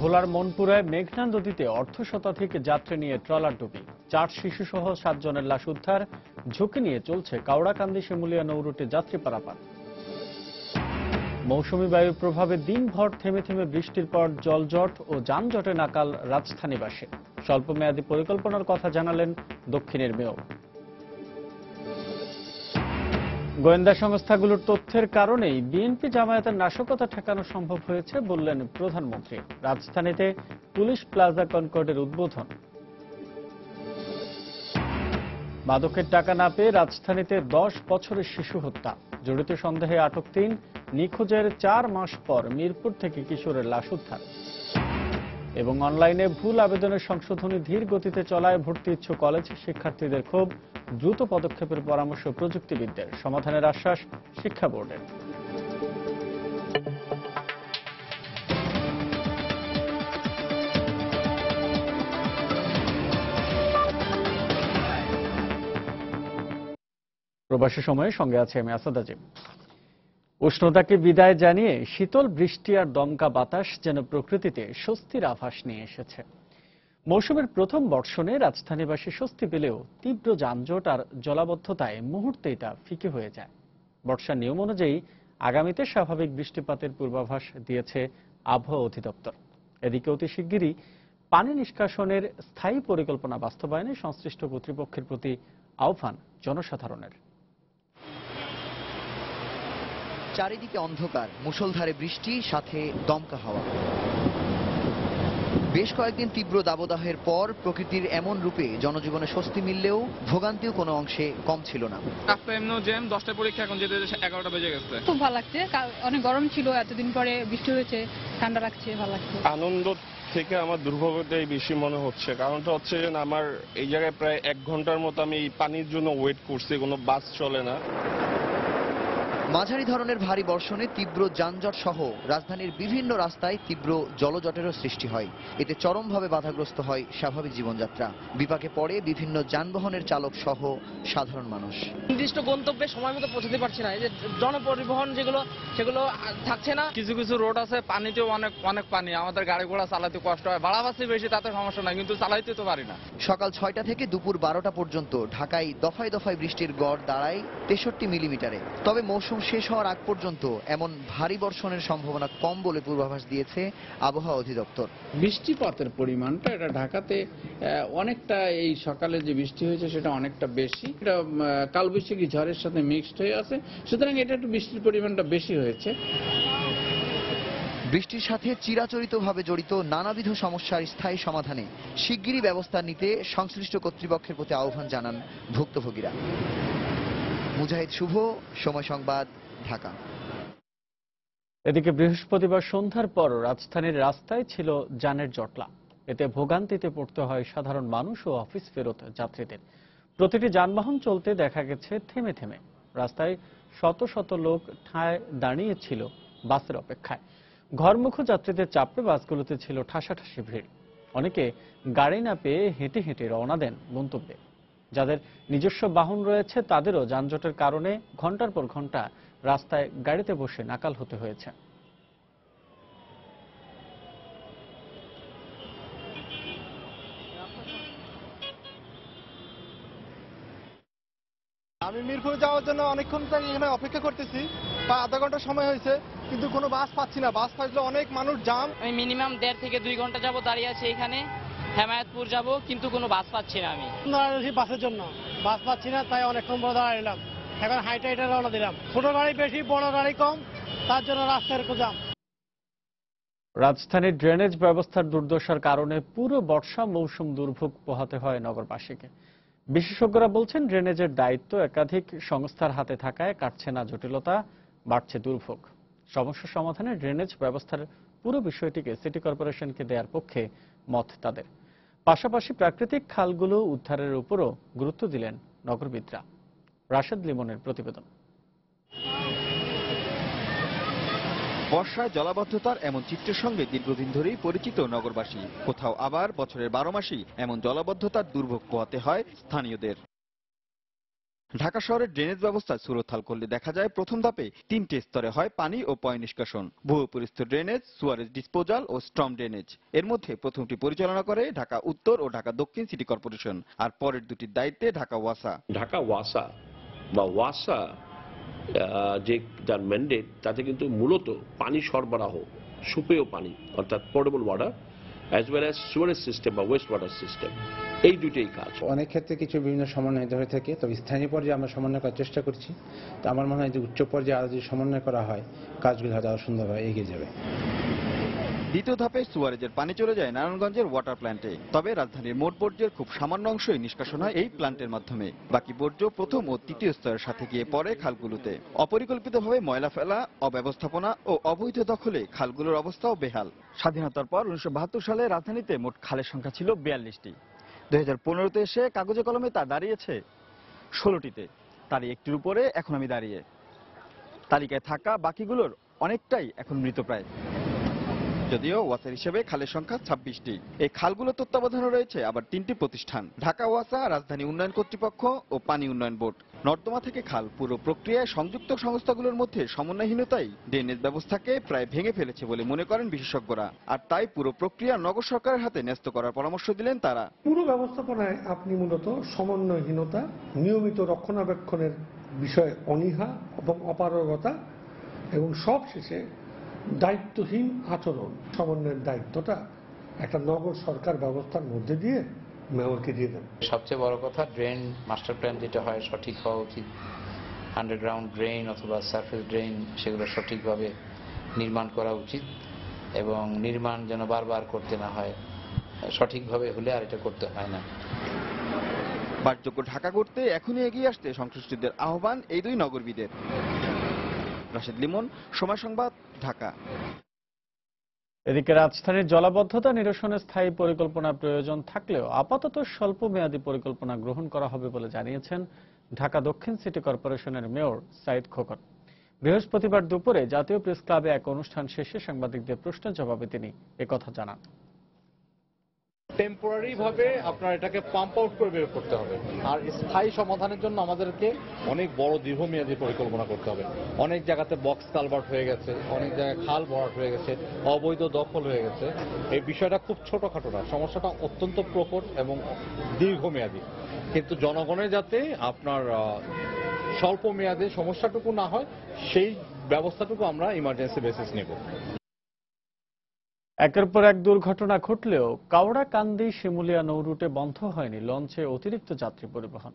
ভোলার মনপুরায় মেঘনা নদীতে অর্ধশতাধিক যাত্রী নিয়ে ট্রলার ডুবি 4 শিশুসহ 7 জনের লাশ উদ্ধার। ঝুঁকি নিয়ে চলছে কাওড়াকান্দি শিমুলিয়া নৌরুটে যাত্রী পারাপার। মৌসুমী বায়ুর প্রভাবে দিনভর থেমে থেমে বৃষ্টির পর জলজট ও যানজটে নাকাল রাজধানীবাসী। স্বল্পমেয়াদী পরিকল্পনার কথা জানালেন দক্ষিণের মেয়র। গোয়েন্দা সংস্থাগুলোর তথ্যের কারণেই বিএনপি জামায়াতের নাশকতা ঠেকানো সম্ভব হয়েছে বললেন প্রধানমন্ত্রী। রাজধানীতে পুলিশ প্লাজা কনকর্ডের উদ্বোধন। মাদকের টাকা না পেয়ে রাজধানীতে 10 বছরের শিশু হত্যা, জড়িত সন্দেহে আটক 3, নিখোঁজের 4 মাস পর মিরপুর থেকে কিশোরের লাশ উদ্ধার। এবং অনলাইনে ভুল আবেদনের সংশোধনী ধীর গতিতে চলায় ভর্তি ইচ্ছুক কলেজ শিক্ষার্থীদের খুব দ্রুত পদক্ষেপের পরামর্শ প্রযুক্তিবিদদের। সমাধানের আশ্বাস শিক্ষা বোর্ডের। প্রবাসী সময়ে সঙ্গে আছে আমি আসাদ আজিম। উষ্ণতাকে বিদায় জানিয়ে শীতল বৃষ্টি আর দমকা বাতাস যেন প্রকৃতিতে স্বস্তির আভাস নিয়ে এসেছে। মৌসুমের প্রথম বর্ষণে রাজধানীবাসী স্বস্তি পেলেও তীব্র যানজট আর জলাবদ্ধতায় মুহূর্তে এটা ফিকে হয়ে যায়। বর্ষার নিয়ম অনুযায়ী আগামীতে স্বাভাবিক বৃষ্টিপাতের পূর্বাভাস দিয়েছে আবহাওয়া অধিদপ্তর। এদিকে অতি শিগগিরই পানি নিষ্কাশনের স্থায়ী পরিকল্পনা বাস্তবায়নে সংশ্লিষ্ট কর্তৃপক্ষের প্রতি আহ্বান জনসাধারণের। চারিদিকে অন্ধকার, মুষলধারে বৃষ্টি, সাথে দমকা হাওয়া। বেশ কয়েকদিন তীব্র দাবদাহের পর প্রকৃতির এমন রূপে জনজীবনে স্বস্তি মিললেও ভোগান্তিও কোনো অংশে কম ছিল না। রাস্তায় এমনিও জ্যাম, 10টায় পরীক্ষা, এখন যেতে 11টা বেজে গেছে। খুব ভালো লাগছে, অনেক গরম ছিল, এতদিন পরে বৃষ্টি হয়েছে, ঠান্ডা লাগছে, ভালো লাগছে। আনন্দ থেকে আমার দুর্ভোগটাই বেশি মনে হচ্ছে। কারণটা হচ্ছে যে আমার এই জায়গায় প্রায় 1 ঘন্টার মতো আমি এই পানির জন্য ওয়েট করছি, কোনো বাস চলে না। মাঝারি ধরনের ভারী বর্ষণে তীব্র যানজট সহ রাজধানীর বিভিন্ন রাস্তায় তীব্র জলজটেরও সৃষ্টি হয়। এতে চরমভাবে বাধাগ্রস্ত হয় স্বাভাবিক জীবনযাত্রা। বিপাকে পড়ে বিভিন্ন যানবাহনের চালক সহ সাধারণ মানুষ। নির্দিষ্ট গন্তব্যে সময় মতো পৌঁছতে পারছি না। এই যে জনপরিবহন সেগুলো থাকছে না। কিছু কিছু রোড আছে পানিতেও অনেক পানি, আমাদের গাড়ি ঘোড়া চালাতে কষ্ট হয়। ভাড়া বাসে বেশি, তাতে সমস্যা নাই, কিন্তু চালাইতে তো পারি না। সকাল 6টা থেকে দুপুর 12টা পর্যন্ত ঢাকায় দফায় দফায় বৃষ্টির গড় দাঁড়ায় 63 মিলিমিটারে। তবে মৌসুম শেষ হওয়ার আগ পর্যন্ত এমন ভারী বর্ষণের সম্ভাবনা কম বলে পূর্বাভাস দিয়েছে আবহাওয়া অধিদপ্তর। বৃষ্টিপাতের পরিমাণটা এটা ঢাকাতে অনেকটা, এই সকালে যে বৃষ্টি হয়েছে সেটা অনেকটা বেশি, এটা কালবৈশাখী ঝড়ের সাথে মিক্সড হয়ে আছে, সুতরাং এটা একটু বৃষ্টির পরিমাণটা বেশি হয়েছে। বৃষ্টির সাথে চিরাচরিতভাবে জড়িত নানাবিধ সমস্যার স্থায়ী সমাধানে শিগগিরই ব্যবস্থা নিতে সংশ্লিষ্ট কর্তৃপক্ষের প্রতি আহ্বান জানান ভুক্তভোগীরা। মুজাহিদ শুভ, সময় সংবাদ, ঢাকা। এদিকে বৃহস্পতিবার সন্ধ্যার পর রাজধানীর রাস্তায় ছিল যানের জটলা। এতে ভোগান্তিতে পড়তে হয় সাধারণ মানুষ ও অফিস ফেরত যাত্রীদের। প্রতিটি যানবাহন চলতে দেখা গেছে থেমে থেমে। রাস্তায় শত শত লোক ঠায় দাঁড়িয়েছিল বাসের অপেক্ষায়। ঘরমুখো যাত্রীদের চাপে বাসগুলোতে ছিল ঠাসাঠাসি ভিড়। অনেকে গাড়ি না পেয়ে হেঁটে হেঁটে রওনা দেন গন্তব্যে। যাদের নিজস্ব বাহন রয়েছে তাদেরও যানজটের কারণে ঘন্টার পর ঘন্টা রাস্তায় গাড়িতে বসে নাকাল হতে হয়েছে। আমি মিরপুর যাওয়ার জন্য অনেকক্ষণ থেকে এখানে অপেক্ষা করতেছি, প্রায় আধা ঘন্টা সময় হয়েছে, কিন্তু কোনো বাস পাচ্ছি না। বাস পাইলে অনেক মানুষ জাম। আমি মিনিমাম 1.5 থেকে 2 ঘন্টা যাব দাঁড়িয়ে আছি এখানে। হেমায়েতপুর যাব, কিন্তু কোনো বাস পাচ্ছি না। আমি বাসের জন্য বাস পাচ্ছি না, তাই অনেকক্ষণ বড় দাঁড়াইলাম। এখন হাইটে হাইটে রওনা দিলাম। ছোট গাড়ি বেশি, বড় গাড়ি কম, তার জন্য রাস্তার জাম। রাজধানীর ড্রেনেজ ব্যবস্থার দুর্দশার কারণে পুরো বর্ষা মৌসুম দুর্ভোগ পোহাতে হয় নগরবাসীকে। বিশেষজ্ঞরা বলছেন, ড্রেনেজের দায়িত্ব একাধিক সংস্থার হাতে থাকায় কাটছে না জটিলতা, বাড়ছে দুর্ভোগ। সমস্যা সমাধানে ড্রেনেজ ব্যবস্থার পুরো বিষয়টিকে সিটি কর্পোরেশনকে দেওয়ার পক্ষে মত তাদের। পাশাপাশি প্রাকৃতিক খালগুলো উদ্ধারের উপরও গুরুত্ব দিলেন নগরবিদরা। রাশেদ লিমনের প্রতিবেদন। বর্ষায় জলাবদ্ধতার এমন চিত্রের সঙ্গে দীর্ঘদিন ধরেই পরিচিত নগরবাসী। কোথাও আবার বছরের 12 মাসই এমন জলাবদ্ধতার দুর্ভোগ পোহাতে হয় স্থানীয়দের। ঢাকা শহরের ড্রেনেজ ব্যবস্থা সুরতহাল করলে দেখা যায় প্রথম ধাপে 3টে স্তরে হয় পানি ও পয় নিষ্কাশন, ভূপরিস্থ ড্রেনেজ, সুয়ারেজ ডিসপোজাল ও স্টর্ম ড্রেনেজ। এর মধ্যে প্রথমটি পরিচালনা করে ঢাকা উত্তর ও ঢাকা দক্ষিণ সিটি কর্পোরেশন, আর পরের দুটির দায়িত্বে ঢাকা ওয়াসা। ঢাকা ওয়াসা বা ওয়াসা যে যার ম্যান্ডেট, তাতে কিন্তু মূলত পানি সরবরাহ, সুপেয় পানি অর্থাৎ portable water as well as Suarez system বা ওয়েস্ট ওয়াটার সিস্টেম, এই দুটোই কাজ। অনেক ক্ষেত্রে কিছু বিভিন্ন সমন্বয় হয়ে থাকে, তবে স্থানীয় পর্যায়ে আমরা সমন্বয় করার চেষ্টা করছি। তো আমার মনে হয় যে উচ্চ পর্যায়ে আরো যদি সমন্বয় করা হয়, কাজগুলো হয়তো আরো সুন্দরভাবে এগিয়ে যাবে। দ্বিতীয় ধাপে সুয়ারেজের পানি চলে যায় নারায়ণগঞ্জের ওয়াটার প্ল্যান্টে। তবে রাজধানীর মোট বর্জ্যের খুব সামান্য অংশই নিষ্কাশন হয় এই প্ল্যান্টের মাধ্যমে। বাকি বর্জ্য প্রথম ও তৃতীয় স্তরের সাথে গিয়ে পড়ে খালগুলোতে। অপরিকল্পিতভাবে ময়লা ফেলা, অব্যবস্থাপনা ও অবৈধ দখলে খালগুলোর অবস্থাও বেহাল। স্বাধীনতার পর 1972 সালে রাজধানীতে মোট খালের সংখ্যা ছিল 42টি। 2015-তে এসে কাগজে কলমে তা দাঁড়িয়েছে 16টিতে। তারই একটির উপরে এখন আমি দাঁড়িয়ে। তালিকায় থাকা বাকিগুলোর অনেকটাই এখন মৃতপ্রায়। যদিও ওয়াসার হিসেবে খালের সংখ্যা 26টি। এই খালগুলো তত্ত্বাবধানে রয়েছে আবার 3টি প্রতিষ্ঠান: ঢাকা ওয়াসা, রাজধানী উন্নয়ন কর্তৃপক্ষ ও পানি উন্নয়ন বোর্ড। নর্দমা থেকে খাল পুরো প্রক্রিয়ায় সংযুক্ত সংস্থাগুলোর মধ্যে সমন্বয়হীনতাই ড্রেনেজ ব্যবস্থাকে প্রায় ভেঙে ফেলেছে বলে মনে করেন বিশেষজ্ঞরা। আর তাই পুরো প্রক্রিয়া নগর সরকারের হাতে ন্যস্ত করার পরামর্শ দিলেন তারা। পুরো ব্যবস্থাপনায় আপনি মূলত সমন্বয়হীনতা, নিয়মিত রক্ষণাবেক্ষণের বিষয়ে অনীহা এবং অপারগতা এবং সবশেষে দায়িত্বহীন আচরণ, সমন্বয়ের দায়িত্বটা একটা নগর সরকার ব্যবস্থার মধ্যে দিয়ে মেয়রকে দিয়ে দেন। সবচেয়ে বড় কথা, ড্রেন মাস্টার প্ল্যান যেটা হয় সঠিক হওয়া উচিত। আন্ডারগ্রাউন্ড ড্রেন অথবা সারফেস ড্রেন, সেগুলো সঠিকভাবে নির্মাণ করা উচিত এবং নির্মাণ যেন বারবার করতে না হয়। সঠিকভাবে হলে আর এটা করতে হয় না। বাসযোগ্য ঢাকা করতে এখনই এগিয়ে আসতে সংশ্লিষ্টদের আহ্বান এই দুই নগরবিদের। রাশেদ লিমন, সময় সংবাদ, ঢাকা। এদিকে রাজধানীর জলাবদ্ধতা নিরসনে স্থায়ী পরিকল্পনার প্রয়োজন থাকলেও আপাতত স্বল্প মেয়াদী পরিকল্পনা গ্রহণ করা হবে বলে জানিয়েছেন ঢাকা দক্ষিণ সিটি কর্পোরেশনের মেয়র সাইদ খোকন। বৃহস্পতিবার দুপুরে জাতীয় প্রেস ক্লাবে এক অনুষ্ঠান শেষে সাংবাদিকদের প্রশ্নের জবাবে তিনি একথা জানান। টেম্পোরারি ভাবে আপনার এটাকে পাম্প আউট করে বের করতে হবে, আর স্থায়ী সমাধানের জন্য আমাদেরকে অনেক বড় দীর্ঘমেয়াদী পরিকল্পনা করতে হবে। অনেক জায়গাতে বক্স কালভার্ট হয়ে গেছে, অনেক জায়গায় খাল ভরাট হয়ে গেছে, অবৈধ দখল হয়ে গেছে। এই বিষয়টা খুব ছোটখাটো না, সমস্যাটা অত্যন্ত প্রকট এবং দীর্ঘমেয়াদী। কিন্তু জনগণের যাতে আপনার স্বল্প মেয়াদে সমস্যাটুকু না হয়, সেই ব্যবস্থাটুকু আমরা ইমার্জেন্সি বেসিস নেব। একের পর এক দুর্ঘটনা ঘটলেও কাওড়াকান্দি শিমুলিয়া নৌরুটে বন্ধ হয়নি লঞ্চে অতিরিক্ত যাত্রী পরিবহন।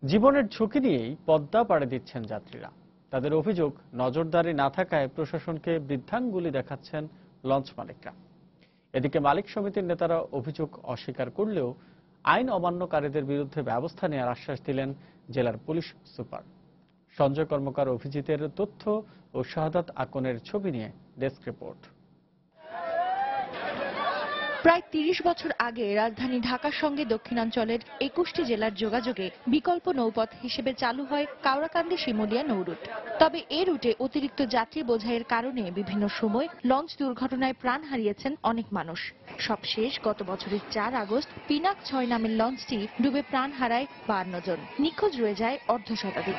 জীবনের ঝুঁকি নিয়েই পদ্মা পাড়ি দিচ্ছেন যাত্রীরা। তাদের অভিযোগ, নজরদারি না থাকায় প্রশাসনকে বৃদ্ধাঙ্গুলি দেখাচ্ছেন লঞ্চ মালিকরা। এদিকে মালিক সমিতির নেতারা অভিযোগ অস্বীকার করলেও আইন অমান্যকারীদের বিরুদ্ধে ব্যবস্থা নেওয়ার আশ্বাস দিলেন জেলার পুলিশ সুপার সঞ্জয় কর্মকার। অভিজিতের তথ্য ও শাহাদাত আকনের ছবি নিয়ে ডেস্ক রিপোর্ট। প্রায় ৩০ বছর আগে রাজধানী ঢাকার সঙ্গে দক্ষিণাঞ্চলের ২১টি জেলার যোগাযোগে বিকল্প নৌপথ হিসেবে চালু হয় কাওড়াকান্দি শিমুলিয়া নৌরুট। তবে এ রুটে অতিরিক্ত যাত্রী বোঝাইয়ের কারণে বিভিন্ন সময় লঞ্চ দুর্ঘটনায় প্রাণ হারিয়েছেন অনেক মানুষ। সবশেষ গত বছরের ৪ আগস্ট পিনাক ৬ নামের লঞ্চটি ডুবে প্রাণ হারায় ৫২ জন, নিখোঁজ রয়ে যায় অর্ধশতাধিক।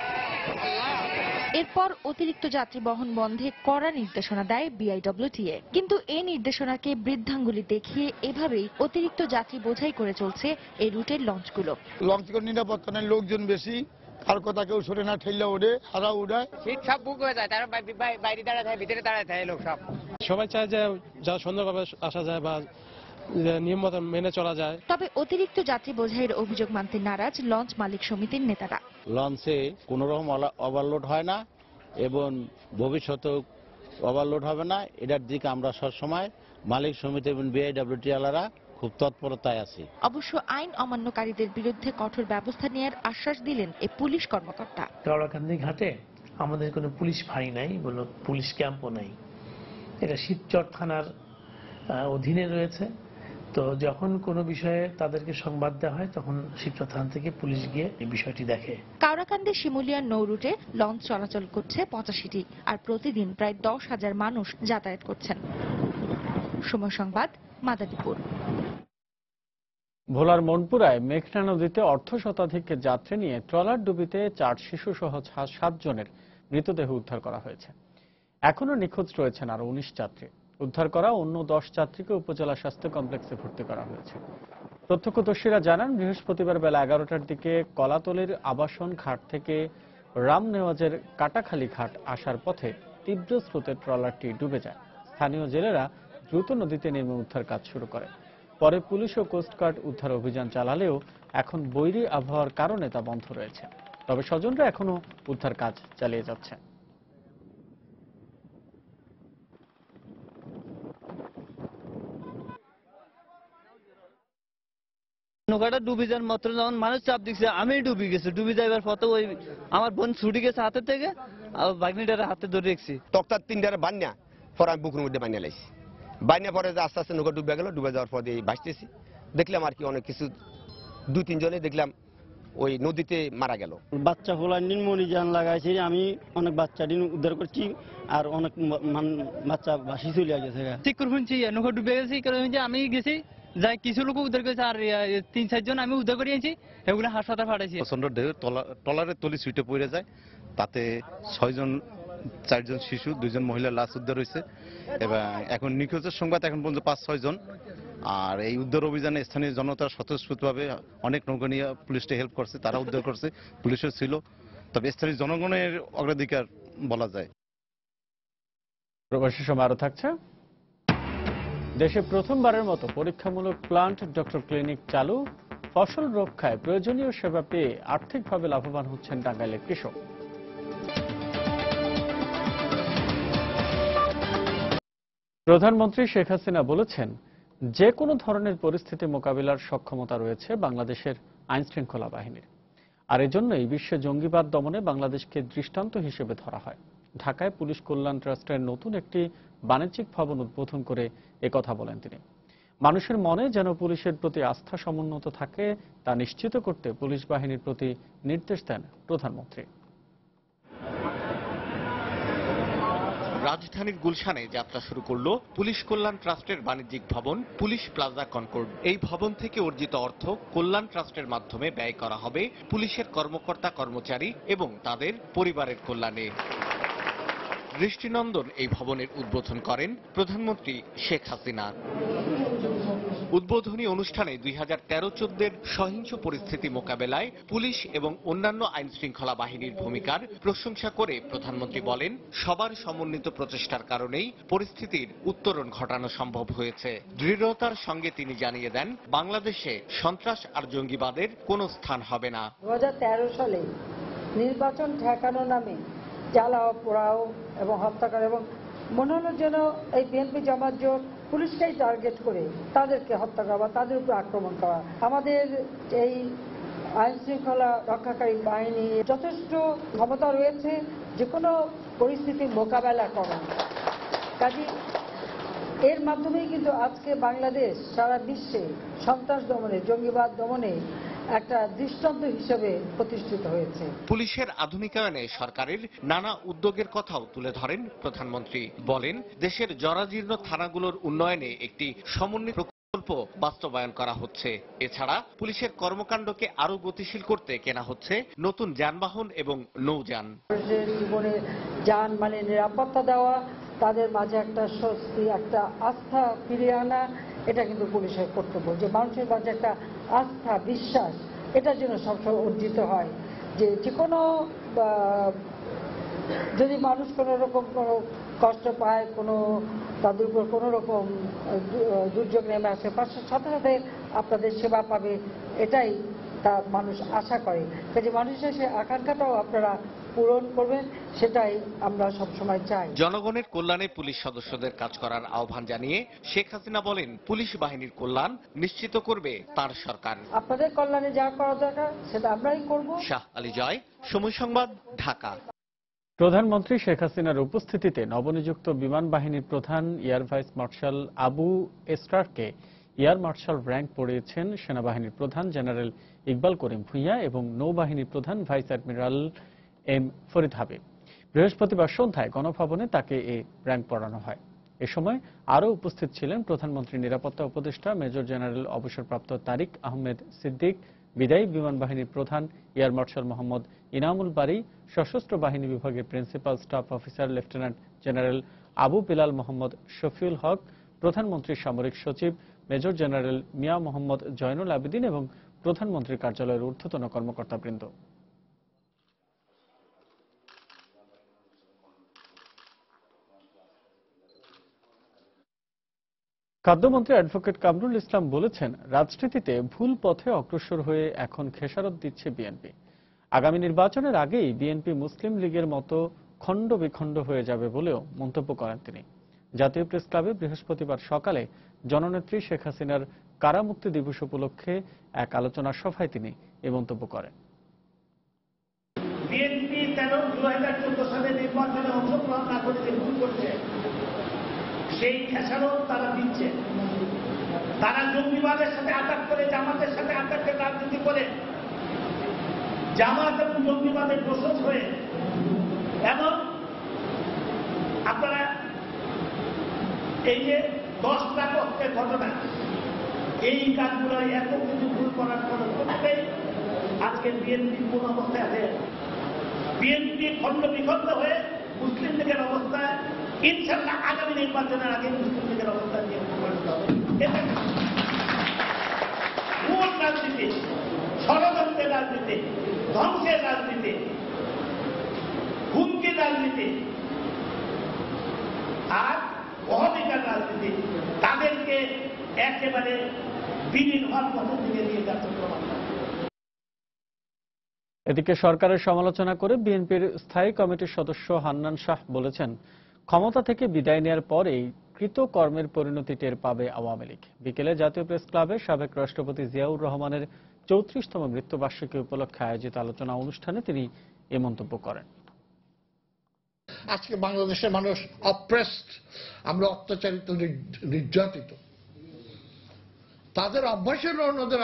এরপর অতিরিক্ত যাত্রী বহন বন্ধে কড়া নির্দেশনা দেয় বিআইডব্লিউটিএ। কিন্তু এই নির্দেশনাকে বৃদ্ধাঙ্গুলি দেখিয়ে এভাবেই অতিরিক্ত যাত্রী বোঝাই করে চলছে এই রুটের লঞ্চগুলো। লঞ্চগুলোর নিরাপত্তা নেই, লোকজন বেশি, কার কথা কেউ সরে না, ঠেললে ওঠে, হারা উড়ায়, সিট সব বুক হয়ে যায়, তারা বাইরে দাঁড়ায় থাকে, ভিতরে দাঁড়ায় থাকে লোক সব। সবাই চায় যে যা সুন্দরভাবে আসা যায় বা নিয়ম মতো মেনে চলা যায়। তবে অতিরিক্ত যাত্রী বোঝাইয়ের অভিযোগ মানতে নারাজ লঞ্চ মালিক সমিতির নেতারা। লঞ্চে কোনো রকম ওভারলোড হয় না এবং ভবিষ্যতেও ওভারলোড হবে না, এটার দিকে আমরা সবসময় মালিক সমিতি এবং বিআইডব্লিউটিএলরা খুব তৎপরতায় আছি। অবশ্য আইন অমান্যকারীদের বিরুদ্ধে কঠোর ব্যবস্থা নেওয়ার আশ্বাস দিলেন এই পুলিশ কর্মকর্তা। কাওড়াকান্দি ঘাটে আমাদের কোনো পুলিশ ফাঁড়ি নাই, কোনো পুলিশ ক্যাম্পও নাই। এটা শিবচর থানার অধীনে রয়েছে। তো যখন কোনো বিষয়ে তাদেরকে সংবাদ দেওয়া হয় তখন শিবচর থানা থেকে পুলিশ গিয়ে এই বিষয়টি দেখে। কাওড়াকান্দি শিমুলিয়া নৌরুটে লঞ্চ চলাচল করছে ৮৫টি, আর প্রতিদিন প্রায় ১০,০০০ মানুষ যাতায়াত করছেন। সময় সংবাদ, মাদারীপুর। ভোলার মনপুরায় মেঘনা নদীতে অর্ধ শতাধিক যাত্রী নিয়ে ট্রলার ডুবিতে 4 শিশু সহ 7 জনের মৃতদেহ উদ্ধার করা হয়েছে। এখনো নিখোঁজ রয়েছেন আরো 19 যাত্রী। উদ্ধার করা অন্য 10 যাত্রীকে উপজেলা স্বাস্থ্য কমপ্লেক্সে ভর্তি করা হয়েছে। প্রত্যক্ষদর্শীরা জানান, বৃহস্পতিবার বেলা 11টার দিকে কলাতলির আবাসন ঘাট থেকে রামনেওয়াজের কাটাখালী ঘাট আসার পথে তীব্র স্রোতে ট্রলারটি ডুবে যায়। স্থানীয় জেলেরা দ্রুত নদীতে নেমে উদ্ধার কাজ শুরু করে। পরে পুলিশ ও কোস্টগার্ড উদ্ধার অভিযান চালালেও এখন বৈরী আবহাওয়ার কারণে তা বন্ধ রয়েছে। তবে স্বজনরা এখনো উদ্ধার কাজ চালিয়ে যাচ্ছে। নৌকাটা ডুবে যাওয়ার মাত্র যখন মানুষ চাপ দিচ্ছে, আমি ডুবে গেছি। ডুবে যাইবার পথে ওই আমার বোন ছুটি গেছে হাতে থেকে, আর বাগনিটারে হাতে ধরে রেখেছি। তক্তার 3টারে বান্যা পরে আমি বুকুর মধ্যে বানিয়ে লাইছি। বান্যা পরে আস্তে আস্তে নৌকা ডুবে গেল। ডুবে যাওয়ার পরে ভাসতেছি, দেখলাম আর কি অনেক কিছু 2-3 জনে দেখলাম ওই নদীতে মারা গেল। বাচ্চা ফোলা নির্মনি জান লাগাইছি, আমি অনেক বাচ্চা দিন উদ্ধার করছি, আর অনেক বাচ্চা ভাসি চলে গেছে। ঠিক করে শুনছি নৌকা ডুবে গেছি, আমি গেছি যাই কিছু লোক উদ্ধার করেছে, আর 3-4 জন আমি উদ্ধার করে আনছি, এগুলো হাসপাতালে পাঠাইছি। প্রচন্ড ঢেউ, ট্রলারের তলি সুইটে পড়ে যায়, তাতে 4 জন শিশু, 2 জন মহিলা লাশ উদ্ধার হয়েছে এবং এখন নিখোঁজের সংবাদ এখন পর্যন্ত 5-6 জন। আর এই উদ্ধার অভিযানে স্থানীয় জনতা স্বতঃস্ফূর্তভাবে অনেক নৌকা নিয়ে পুলিশকে হেল্প করছে, তারা উদ্ধার করছে, পুলিশও ছিল। তবে স্থানীয় জনগণের অগ্রাধিকার বলা যায়। প্রবাসী সময় আরো থাকছে। দেশে প্রথমবারের মতো পরীক্ষামূলক প্লান্ট ডক্টর ক্লিনিক চালু। ফসল রক্ষায় প্রয়োজনীয় সেবা পেয়ে আর্থিকভাবে লাভবান হচ্ছেন টাঙ্গাইলের কৃষক। প্রধানমন্ত্রী শেখ হাসিনা বলেছেন, যে কোনো ধরনের পরিস্থিতি মোকাবিলার সক্ষমতা রয়েছে বাংলাদেশের আইনশৃঙ্খলা বাহিনীর। আর এজন্যই বিশ্বে জঙ্গিবাদ দমনে বাংলাদেশকে দৃষ্টান্ত হিসেবে ধরা হয়। ঢাকায় পুলিশ কল্যাণ ট্রাস্টের নতুন একটি বাণিজ্যিক ভবন উদ্বোধন করে একথা বলেন তিনি। মানুষের মনে যেন পুলিশের প্রতি আস্থা সমুন্নত থাকে, তা নিশ্চিত করতে পুলিশ বাহিনীর প্রতি নির্দেশ দেন প্রধানমন্ত্রী। রাজধানীর গুলশানে যাত্রা শুরু করলো পুলিশ কল্যাণ ট্রাস্টের বাণিজ্যিক ভবন পুলিশ প্লাজা কনকর্ড। এই ভবন থেকে অর্জিত অর্থ কল্যাণ ট্রাস্টের মাধ্যমে ব্যয় করা হবে পুলিশের কর্মকর্তা কর্মচারী এবং তাদের পরিবারের কল্যাণে। দৃষ্টিনন্দন এই ভবনের উদ্বোধন করেন প্রধানমন্ত্রী শেখ হাসিনা। উদ্বোধনী অনুষ্ঠানে 2013-14 সহিংস পরিস্থিতি মোকাবেলায় পুলিশ এবং অন্যান্য আইন শৃঙ্খলা বাহিনীর ভূমিকার প্রশংসা করে প্রধানমন্ত্রী বলেন, সবার সমন্বিত প্রচেষ্টার কারণেই পরিস্থিতির উত্তরণ ঘটানো সম্ভব হয়েছে। দৃঢ়তার সঙ্গে তিনি জানিয়ে দেন, বাংলাদেশে সন্ত্রাস আর জঙ্গিবাদের কোনো স্থান হবে না। 2013 সালে নির্বাচন ঠেকানো নামে জ্বালাও পোড়াও এবং হত্যা করে, এবং মনে হলো যেন এই বিএনপি জামাত জোট পুলিশকেই টার্গেট করে তাদেরকে হত্যা করা বা তাদের উপর আক্রমণ করা। আমাদের এই আইন শৃঙ্খলা রক্ষাকারী বাহিনী যথেষ্ট ক্ষমতা রয়েছে যে কোনো পরিস্থিতির মোকাবেলা করা। কাজে এর মাধ্যমেই কিন্তু আজকে বাংলাদেশ সারা বিশ্বে সন্ত্রাস দমনে, জঙ্গিবাদ দমনে একটা দৃষ্টান্ত হিসেবে প্রতিষ্ঠিত হয়েছে। পুলিশের আধুনিকায়নে সরকারের নানা উদ্যোগের কথাও তুলে ধরেন প্রধানমন্ত্রী। বলেন, দেশের জরাজীর্ণ থানাগুলোর উন্নয়নে একটি সমন্বিত প্রকল্প বাস্তবায়ন করা হচ্ছে। এছাড়া পুলিশের কর্মকাণ্ডকে আরো গতিশীল করতে কেনা হচ্ছে নতুন যানবাহন এবং নৌযান। মানুষের জীবনে যান নিরাপত্তা দেওয়া, তাদের মাঝে একটা স্বস্তি, একটা আস্থা ফিরিয়ে আনা, এটা কিন্তু পুলিশের কর্তব্য। যে মানুষের মাঝে একটা আস্থা, বিশ্বাস, এটা যেন সবসময় অর্জিত হয়। যে কোনো যদি মানুষ কোনো রকম কোনো কষ্ট পায়, তাদের উপর কোনো রকম দুর্যোগ নেমে আসে, সাথে সাথে আপনাদের সেবা পাবে, এটাই তা মানুষ আশা করে। কাজে মানুষের সেই আকাঙ্ক্ষাটাও আপনারা পূরণ করবেন, সেটাই আমরা সবসময় চাই। জনগণের কল্যাণে পুলিশ সদস্যদের কাজ করার আহ্বান জানিয়ে শেখ হাসিনা বলেন, পুলিশ বাহিনীর কল্যাণ নিশ্চিত করবে তার সরকার। আপনাদের কল্যাণে যা করা দরকার সেটা আমরাই করব। শাহ আলী জয়, সময় সংবাদ, ঢাকা। প্রধানমন্ত্রী শেখ হাসিনার উপস্থিতিতে নবনিযুক্ত বিমান বাহিনীর প্রধান এয়ার ভাইস মার্শাল আবু এসরারকে এয়ার মার্শাল র্যাঙ্ক পড়িয়েছেন সেনাবাহিনীর প্রধান জেনারেল ইকবাল করিম ভূঁইয়া এবং নৌবাহিনীর প্রধান vice admiral M Farid Habib. বৃহস্পতিবার সন্ধ্যায় গণভবনে তাকে এই র্যাঙ্ক পড়ানো হয়। এ সময় আরও উপস্থিত ছিলেন প্রধানমন্ত্রীর নিরাপত্তা উপদেষ্টা মেজর জেনারেল অবসরপ্রাপ্ত তারিক আহমেদ সিদ্দিক, বিদায়ী বিমান বাহিনীর প্রধান এয়ার মার্শাল মোহাম্মদ ইনামুল বারী, সশস্ত্র বাহিনী বিভাগের principal staff officer lieutenant general Abu Bilal Mohammad Shafiul Haque, প্রধানমন্ত্রীর সামরিক সচিব মেজর জেনারেল মিয়া মোহাম্মদ জয়নুল আবেদিন এবং প্রধানমন্ত্রীর কার্যালয়ের ঊর্ধ্বতন কর্মকর্তাবৃন্দ। খাদ্যমন্ত্রী অ্যাডভোকেট কামরুল ইসলাম বলেছেন, রাজনীতিতে ভুল পথে অগ্রসর হয়ে এখন খেসারত দিচ্ছে বিএনপি। আগামী নির্বাচনের আগেই বিএনপি মুসলিম লীগের মতো খণ্ড বিখণ্ড হয়ে যাবে বলেও মন্তব্য করেন তিনি। জাতীয় প্রেস ক্লাবে বৃহস্পতিবার সকালে জননেত্রী শেখ হাসিনার কারামুক্তি দিবস উপলক্ষে এক আলোচনা সভায় তিনি এ মন্তব্য করেন। বিএনপি 2014 সালে নির্বাচনে অংশগ্রহণ না করতে ভুল করছে, সেই খেসারত তারা দিচ্ছে। তারা জঙ্গিবাদের সাথে আঘাত করে, জামাতের সাথে আঘাতের রাজনীতি করে, জামাত এবং জঙ্গিবাদের প্রশংস হয়ে, এবং আপনারা এই যে 10 লাখ হত্যার ঘটনা, এই কাজগুলো এত কিছু ভুল করার পরে প্রত্যেক আজকে বিএনপি কোন অবস্থায় আছে? বিএনপি খণ্ড বিখণ্ড হয়ে মুসলিম লীগের অবস্থায় ইনশাল্লাহ আগামী নির্বাচনের আগে মুসলিম লীগের অবস্থা নিয়ে পরিণত হবে। এটা ভুল রাজনীতি, ষড়যন্ত্রের রাজনীতি, ধ্বংসের রাজনীতি, হুমকির রাজনীতি আর অহমিকার রাজনীতি, তাদেরকে একেবারে বিলীন হওয়ার পথের দিকে নিয়ে যাচ্ছে প্রমাণ। এদিকে সরকারের সমালোচনা করে বিএনপির স্থায়ী কমিটির সদস্য হান্নান শাহ বলেছেন, ক্ষমতা থেকে বিদায় নেওয়ার পরেই কৃতকর্মের পরিণতি টের পাবে আওয়ামী লীগ। বিকেলে জাতীয় প্রেস ক্লাবে সাবেক রাষ্ট্রপতি জিয়াউর রহমানের 34তম মৃত্যুবার্ষিকী উপলক্ষে আয়োজিত আলোচনা অনুষ্ঠানে তিনি এ মন্তব্য করেন। আজকে বাংলাদেশের মানুষ অপ্রেসড, আমরা অত্যাচারিত, নির্যাতিত। তাদের অভ্যাসের অন্যদের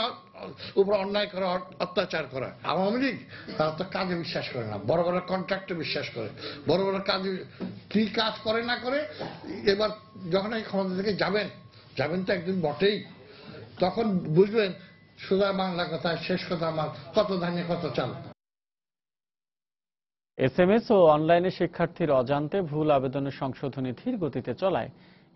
উপর অন্যায় করা, অত্যাচার করা। আওয়ামী লীগ তারা তো কাজে বিশ্বাস করে না, বড় বড় কন্ট্রাক্টে বিশ্বাস করে, বড় বড় কাজে কি কাজ করে না করে। এবার যখন এই ক্ষমতা থেকে যাবেন তো একদিন বটেই, তখন বুঝবেন সোজা বাংলা কথা, শেষ কথা আমার, কত ধানে কত চাল। এসএমএস ও অনলাইনে শিক্ষার্থীর অজান্তে ভুল আবেদনের সংশোধনী ধীর গতিতে চলায়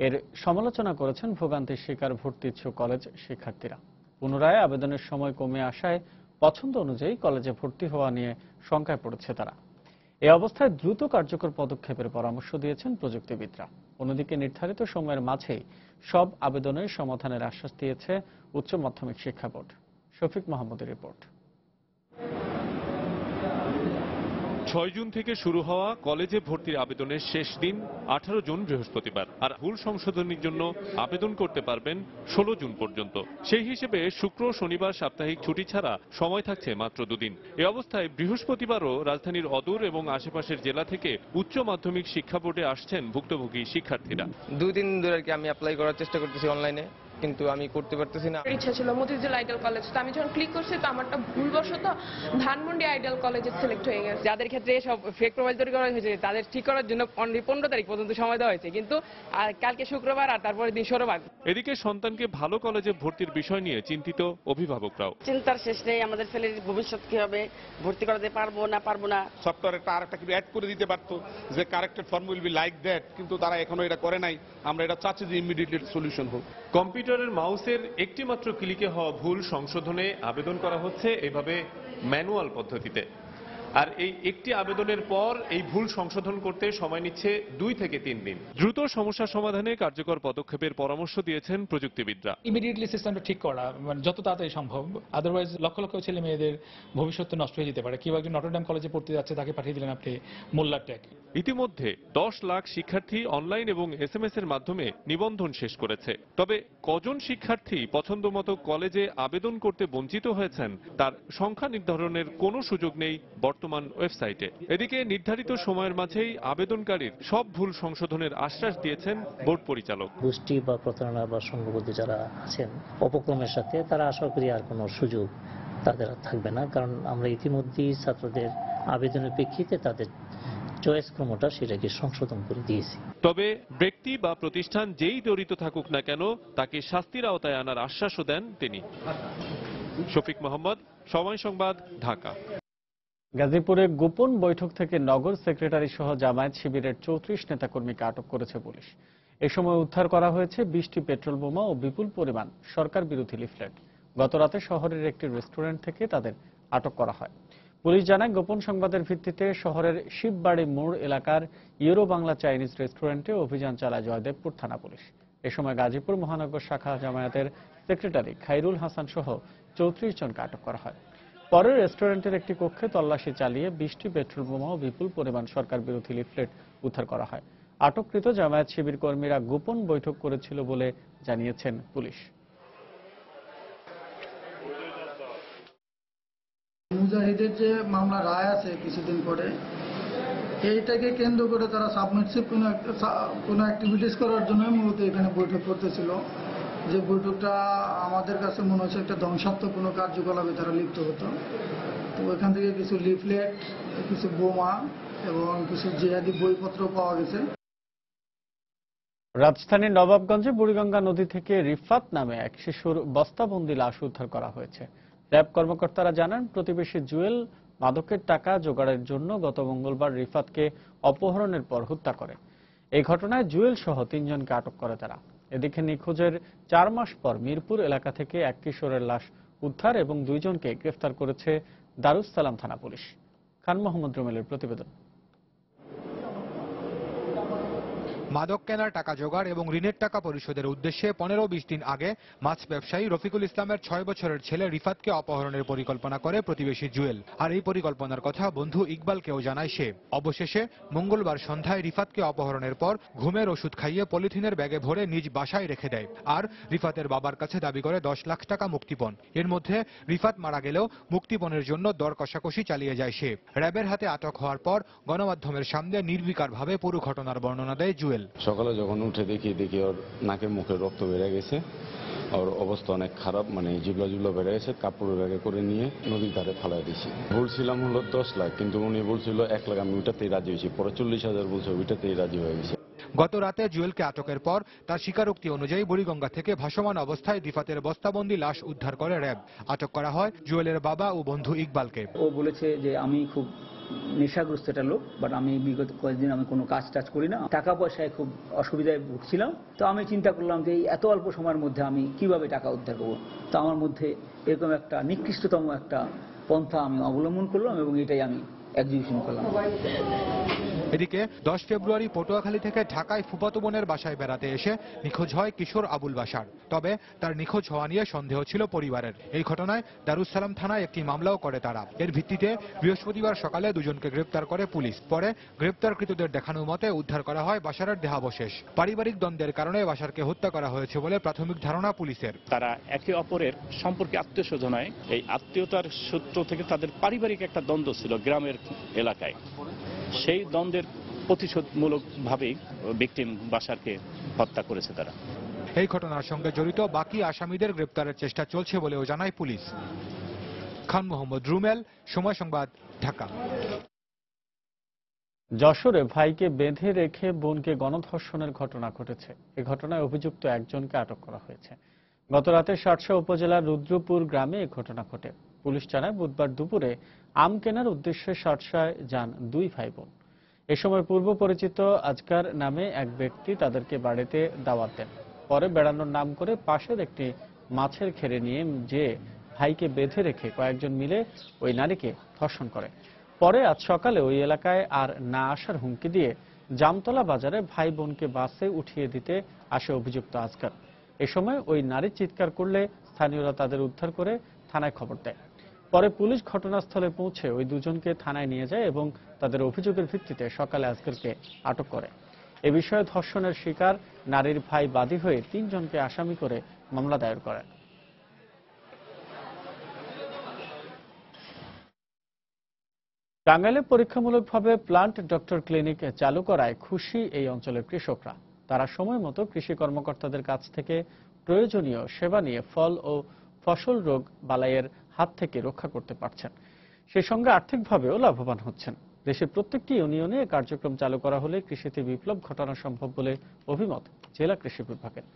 এর সমালোচনা করেছেন ভোগান্তির শিকার ভর্তি ইচ্ছুক কলেজ শিক্ষার্থীরা। পুনরায় আবেদনের সময় কমে আসায় পছন্দ অনুযায়ী কলেজে ভর্তি হওয়া নিয়ে শঙ্কায় পড়েছে তারা। এই অবস্থায় দ্রুত কার্যকর পদক্ষেপের পরামর্শ দিয়েছেন প্রযুক্তিবিদরা। অন্যদিকে নির্ধারিত সময়ের মাঝেই সব আবেদনের সমাধানের আশ্বাস দিয়েছে উচ্চ মাধ্যমিক শিক্ষা বোর্ড। শফিক মাহমুদের রিপোর্ট। 6 জুন থেকে শুরু হওয়া কলেজে ভর্তির আবেদনের শেষ দিন 18 জুন বৃহস্পতিবার, আর ভুল সংশোধনীর জন্য আবেদন করতে পারবেন 16 জুন পর্যন্ত। সেই হিসেবে শুক্র শনিবার সাপ্তাহিক ছুটি ছাড়া সময় থাকছে মাত্র 2 দিন। এ অবস্থায় বৃহস্পতিবারও রাজধানীর অদূর এবং আশেপাশের জেলা থেকে উচ্চ মাধ্যমিক শিক্ষা বোর্ডে আসছেন ভুক্তভোগী শিক্ষার্থীরা। 2-3 দিন ধরে আর কি আমি অ্যাপ্লাই করার চেষ্টা করতেছি অনলাইনে, কিন্তু আমি করতে পারতেছি না। ইচ্ছা ছিল মতিঝিল আইডিয়াল কলেজ, তো আমি যখন ক্লিক করছি তো আমারটা ভুলবশত ধানমন্ডি আইডিয়াল কলেজে সিলেক্ট হয়ে গেছে। যাদের ক্ষেত্রে সব ফেক প্রোফাইল তৈরি করা হয়েছে তাদের ঠিক করার জন্য 15 তারিখ পর্যন্ত সময় দেওয়া হয়েছে, কিন্তু কালকে শুক্রবার আর তারপরে দিন শনিবার। এদিকে সন্তানকে ভালো কলেজে ভর্তির বিষয় নিয়ে চিন্তিত অভিভাবকরাও। চিন্তার শেষ নেই, আমাদের ছেলের ভবিষ্যৎ কি হবে, ভর্তি করাতে পারবো না। সফটওয়্যারে আরেকটা কিছু অ্যাড করে দিতে পারতো যে corrected form will be like that, কিন্তু তারা এখনো এটা করে নাই। আমরা এটা চাচ্ছি যে ইমিডিয়েটলি সলিউশন হোক। কম্পিউটারের মাউসের একটি মাত্র ক্লিকে হওয়া ভুল সংশোধনে আবেদন করা হচ্ছে এভাবে ম্যানুয়াল পদ্ধতিতে, আর এই একটি আবেদনের পর এই ভুল সংশোধন করতে সময় নিচ্ছে 2 থেকে 3 দিন। দ্রুত সমস্যা সমাধানে কার্যকর পদক্ষেপের পরামর্শ দিয়েছেন প্রযুক্তিবিদরা। ইমিডিয়েটলি সিস্টেমটা ঠিক করা, মানে যত তাড়াতাড়ি সম্ভব, আদারওয়াইজ লক্ষ লক্ষ ছেলে মেয়েদের ভবিষ্যৎ নষ্ট হয়ে যেতে পারে। কেউ একজন নটরডেম কলেজে পড়তে যাচ্ছে, তাকে পাঠিয়ে দিলেন আপনি মোল্লার ট্যাগ। ইতিমধ্যে 10 লাখ শিক্ষার্থী অনলাইন এবং এসএমএস এর মাধ্যমে নিবন্ধন শেষ করেছে। তবে কজন শিক্ষার্থী পছন্দমতো কলেজে আবেদন করতে বঞ্চিত হয়েছেন তার সংখ্যা নির্ধারণের কোনো সুযোগ নেই বর্তমান ওয়েবসাইটে। এদিকে নির্ধারিত সময়ের মাঝেই আবেদনকারীর সব ভুল সংশোধনের আশ্বাস দিয়েছেন বোর্ড পরিচালক। গোষ্ঠী বা প্রতারণা বা সংঘবদ্ধ যারা আছেন অপক্রমের সাথে, তারা আশা করি আর কোনো সুযোগ তাদের থাকবে না, কারণ আমরা ইতিমধ্যেই ছাত্রদের আবেদনের প্রেক্ষিতে তাদের চয়েস প্রমোটার সেটাকে সংশোধন করে দিয়েছি। তবে ব্যক্তি বা প্রতিষ্ঠান যেই জড়িত থাকুক না কেন তাকে শাস্তির আওতায় আনার আশ্বাসও দেন তিনি। শফিক মোহাম্মদ, সময় সংবাদ, ঢাকা। গাজীপুরে গোপন বৈঠক থেকে নগর সেক্রেটারি সহ জামায়াত শিবিরের 34 নেতাকর্মীকে আটক করেছে পুলিশ। এ সময় উদ্ধার করা হয়েছে 20টি পেট্রোল বোমা ও বিপুল পরিমাণ সরকার বিরোধী লিফলেট। গতরাতে শহরের একটি রেস্টুরেন্ট থেকে তাদের আটক করা হয়। পুলিশ জানায়, গোপন সংবাদের ভিত্তিতে শহরের শিববাড়ি মোড় এলাকার ইউরো বাংলা চাইনিজ রেস্টুরেন্টে অভিযান চালায় জয়দেবপুর থানা পুলিশ। এ সময় গাজীপুর মহানগর শাখা জামায়াতের সেক্রেটারি খাইরুল হাসান সহ 34 জনকে আটক করা হয়। পরে রেস্টুরেন্টের একটি কক্ষে তল্লাশি চালিয়ে 20টি পেট্রোল বোমা ও বিপুল পরিমাণ সরকার বিরোধী লিফলেট উদ্ধার করা হয়। আটককৃত জামায়াত শিবির কর্মীরা গোপন বৈঠক করেছিল বলে জানিয়েছেন পুলিশ। মুজাহিদের যে মামলা রায় আছে কিছুদিন পরে, এইটাকে কেন্দ্র করে তারা সাবমিটসিভ কোনো অ্যাক্টিভিটিস করার জন্য মূলত এখানে বৈঠক করতেছিল। যে বৈঠকটা আমাদের কাছে মনে হচ্ছে একটা ধ্বংসাত্মক কোনো কার্যকলাপে তারা লিপ্ত হতো। তো ওইখান থেকে কিছু লিফলেট, কিছু বোমা এবং কিছু জিহাদি বইপত্র পাওয়া গেছে। রাজধানীর নবাবগঞ্জে বুড়িগঙ্গা নদী থেকে রিফাত নামে এক শিশুর বস্তাবন্দি লাশ উদ্ধার করা হয়েছে। র্যাব কর্মকর্তারা জানান, প্রতিবেশী জুয়েল মাদকের টাকা জোগাড়ের জন্য গত মঙ্গলবার রিফাতকে অপহরণের পর হত্যা করে। এই ঘটনায় জুয়েল সহ 3 জনকে আটক করে তারা। এদিকে নিখোঁজের 4 মাস পর মিরপুর এলাকা থেকে এক কিশোরের লাশ উদ্ধার এবং 2 জনকে গ্রেফতার করেছে দারুস সালাম থানা পুলিশ। খান মোহাম্মদ রুমেলের প্রতিবেদন। মাদক কেনার টাকা জোগাড় এবং ঋণের টাকা পরিশোধের উদ্দেশ্যে 15-20 দিন আগে মাছ ব্যবসায়ী রফিকুল ইসলামের 6 বছরের ছেলে রিফাতকে অপহরণের পরিকল্পনা করে প্রতিবেশী জুয়েল। আর এই পরিকল্পনার কথা বন্ধু ইকবালকেও জানায় সে। অবশেষে মঙ্গলবার সন্ধ্যায় রিফাতকে অপহরণের পর ঘুমের ওষুধ খাইয়ে পলিথিনের ব্যাগে ভরে নিজ বাসায় রেখে দেয়। আর রিফাতের বাবার কাছে দাবি করে 10 লাখ টাকা মুক্তিপণ। এর মধ্যে রিফাত মারা গেলেও মুক্তিপণের জন্য দর কষাকষি চালিয়ে যায় সে। র্যাবের হাতে আটক হওয়ার পর গণমাধ্যমের সামনে নির্বিকারভাবে পুরো ঘটনার বর্ণনা দেয় জুয়েল। সকালে যখন উঠে দেখি ওর নাকে মুখে রক্ত বেড়ে গেছে, ওর অবস্থা অনেক খারাপ, মানে জিবলা বেড়ে গেছে। কাপড়ের ব্যাগে করে নিয়ে নদীর ধারে ফালাই দিয়েছি। বলছিলাম হলো 10 লাখ, কিন্তু উনি বলছিল 1 লাখ। আমি ওইটাতেই রাজি হয়েছি। পরে 40,000 বলছে, ওইটাতেই রাজি হয়ে গেছে। গত রাতে জুয়েলকে আটকের পর তার স্বীকারোক্তি অনুযায়ী বুড়িগঙ্গা থেকে ভাসমান অবস্থায় রিফাতের বস্তাবন্দি লাশ উদ্ধার করে র্যাব। আটক করা হয় জুয়েলের বাবা ও বন্ধু ইকবালকে। ও বলেছে যে আমি খুব নেশাগ্রস্ত একটা লোক, বাট আমি বিগত কয়েকদিন আমি কোনো কাজ টাজ করি না, টাকা পয়সায় খুব অসুবিধায় ভুগছিলাম। তো আমি চিন্তা করলাম যে এত অল্প সময়ের মধ্যে আমি কিভাবে টাকা উদ্ধার করবো। তো আমার মধ্যে এরকম একটা নিকৃষ্টতম একটা পন্থা আমি অবলম্বন করলাম এবং এটাই আমি এক্সিকিউশন করলাম। এদিকে 10 ফেব্রুয়ারি পটুয়াখালী থেকে ঢাকায় ফুফাতো বোনের বাসায় বেড়াতে এসে নিখোঁজ হয় কিশোর আবুল বাশার। তবে তার নিখোঁজ হওয়া নিয়ে সন্দেহ ছিল পরিবারের। এই ঘটনায় দারুস সালাম থানায় একটি মামলাও করে তারা। এর ভিত্তিতে বৃহস্পতিবার সকালে 2 জনকে গ্রেপ্তার করে পুলিশ। পরে গ্রেপ্তারকৃতদের দেখানো মতে উদ্ধার করা হয় বাশারের দেহাবশেষ। পারিবারিক দ্বন্দ্বের কারণে বাশারকে হত্যা করা হয়েছে বলে প্রাথমিক ধারণা পুলিশের। তারা একে অপরের সম্পর্কে আত্মীয়স্বজন হয়। এই আত্মীয়তার সূত্র থেকে তাদের পারিবারিক একটা দ্বন্দ্ব ছিল গ্রামের এলাকায়। সেই দ্বন্দ্বের প্রতিশোধমূলকভাবেই ভিকটিম বাশারকে হত্যা করেছে তারা। এই ঘটনার সঙ্গে জড়িত বাকি আসামিদের গ্রেপ্তারের চেষ্টা চলছে বলেও জানায় পুলিশ। খান মোহাম্মদ রুমেল, সময় সংবাদ, ঢাকা। যশোরে ভাইকে বেঁধে রেখে বোনকে গণধর্ষণের ঘটনা ঘটেছে। এ ঘটনায় অভিযুক্ত একজনকে আটক করা হয়েছে। গতরাতে শার্শা উপজেলার রুদ্রপুর গ্রামে এ ঘটনা ঘটে। পুলিশ জানায়, বুধবার দুপুরে আম কেনার উদ্দেশ্যে শার্শায় যান 2 ভাই বোন। এ সময় পূর্ব পরিচিত আজকার নামে এক ব্যক্তি তাদেরকে বাড়িতে দাওয়াত দেন। পরে বেড়ানোর নাম করে পাশের একটি মাছের ঘেরে নিয়ে যে ভাইকে বেঁধে রেখে কয়েকজন মিলে ওই নারীকে ধর্ষণ করে। পরে আজ সকালে ওই এলাকায় আর না আসার হুমকি দিয়ে জামতলা বাজারে ভাই বোনকে বাসে উঠিয়ে দিতে আসে অভিযুক্ত আজকার। এ সময় ওই নারী চিৎকার করলে স্থানীয়রা তাদের উদ্ধার করে থানায় খবর দেয়। পরে পুলিশ ঘটনাস্থলে পৌঁছে ওই 2 জনকে থানায় নিয়ে যায় এবং তাদের অভিযোগের ভিত্তিতে সকালে আজকারকে আটক করে। এ বিষয়ে ধর্ষণের শিকার নারীর ভাই বাদী হয়ে 3 জনকে আসামি করে মামলা দায়ের করেন। টাঙ্গাইলে পরীক্ষামূলকভাবে প্লান্ট ডক্টর ক্লিনিক চালু করায় খুশি এই অঞ্চলের কৃষকরা। তারা সময় মতো কৃষি কর্মকর্তাদের কাছ থেকে প্রয়োজনীয় সেবা নিয়ে ফল ও ফসল রোগ বালাইয়ের হাত থেকে রক্ষা করতে পারছেন। সেই সঙ্গে আর্থিকভাবেও লাভবান হচ্ছেন। দেশের প্রত্যেকটি ইউনিয়নে এ কার্যক্রম চালু করা হলে কৃষিতে বিপ্লব ঘটানো সম্ভব বলে অভিমত জেলা কৃষি বিভাগের।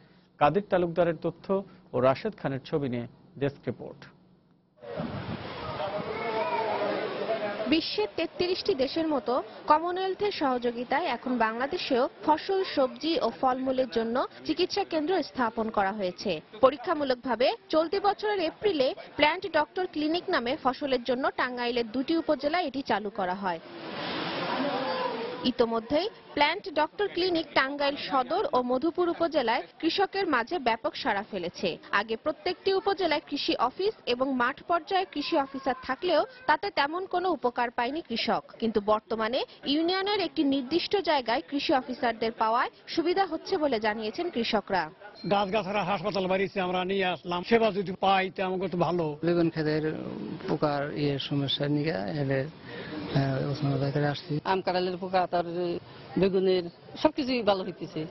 কাদের তালুকদারের তথ্য ও রাশেদ খানের ছবি নিয়ে ডেস্ক রিপোর্ট। বিশ্বের ৩৩টি দেশের মতো কমনওয়েলথের সহযোগিতায় এখন বাংলাদেশেও ফসল, সবজি ও ফলমূলের জন্য চিকিৎসা কেন্দ্র স্থাপন করা হয়েছে। পরীক্ষামূলকভাবে চলতি বছরের এপ্রিলে প্ল্যান্ট ডক্টর ক্লিনিক নামে ফসলের জন্য টাঙ্গাইলের 2টি উপজেলায় এটি চালু করা হয়। ইতোমধ্যেই প্ল্যান্ট ডক্টর ক্লিনিক টাঙ্গাইল সদর ও মধুপুর উপজেলায় কৃষকের মাঝে ব্যাপক সাড়া ফেলেছে। আগে প্রত্যেকটি উপজেলায় কৃষি অফিস এবং মাঠ পর্যায়ে কৃষি অফিসার থাকলেও তাতে তেমন কোনো উপকার পায়নি কৃষক। কিন্তু বর্তমানে ইউনিয়নের একটি নির্দিষ্ট জায়গায় কৃষি অফিসারদের পাওয়ায় সুবিধা হচ্ছে বলে জানিয়েছেন কৃষকরা। গাছগাছরা হাসপাতাল বাড়িতে আমরা নিয়ে আসলাম, সেবা যদি পাই তো আমাকে তো ভালো। বেগুন ক্ষেতের পোকার সমস্যা নিয়ে এলে আসছি। আম কাঁঠালের পোকা, তার বেগুনের সবকিছুই ভালো হইতেছে।